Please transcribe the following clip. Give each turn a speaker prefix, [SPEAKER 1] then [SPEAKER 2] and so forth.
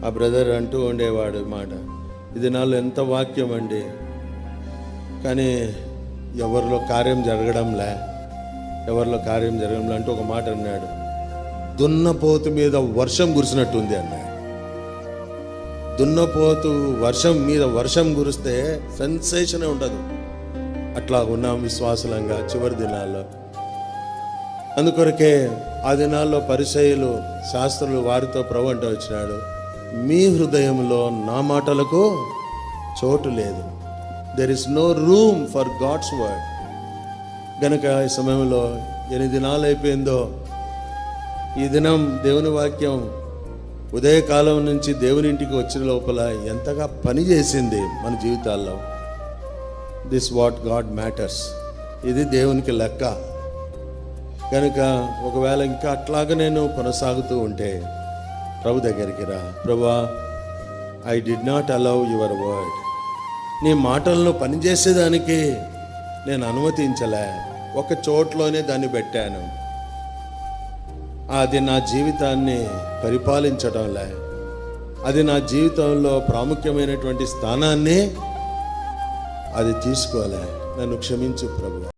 [SPEAKER 1] ఆ బ్రదర్ అంటూ ఉండేవాడు మాట, ఇది నాలో ఎంత వాక్యం అండి, కానీ ఎవరిలో కార్యం జరగడంలే అంటూ ఒక మాట అన్నాడు. దున్నపోతు మీద వర్షం కురిసినట్టుంది అన్నాడు. దున్నపోతు వర్షం మీద వర్షం కురిస్తే సెన్సేషనే ఉండదు. అట్లా ఉన్నాం విశ్వాసలంగా చివరి దినాల్లో. అందుకొరకే ఆ దినాల్లో పరిసయ్యులు శాస్త్రులు వారితో ప్రభు అంటూ వచ్చినాడు, మీ హృదయంలో నా మాటలకు చోటు లేదు. There is no room for God's word. గనక ఈ సమయంలో ఎన్ని దినాలు అయిపోయిందో, ఈ దినం దేవుని వాక్యం ఉదయకాలం నుంచి దేవుని ఇంటికి వచ్చిన లోపల ఎంతగా పని చేసింది మన జీవితాల్లో. This what God matters. ఇది దేవునికి లెక్క. కనుక ఒకవేళ ఇంకా అట్లాగా నేను కొనసాగుతూ ఉంటే ప్రభు దగ్గరికి రా. ప్రభువా, I did not allow your word. నీ మాటలను పనిచేసేదానికి నేను అనుమతించలే, ఒక చోట్లోనే దాన్ని పెట్టాను. అది నా జీవితాన్ని పరిపాలించడంలే, అది నా జీవితంలో ప్రాముఖ్యమైనటువంటి స్థానాన్ని అది తీసుకోలే. నన్ను క్షమించు ప్రభువా.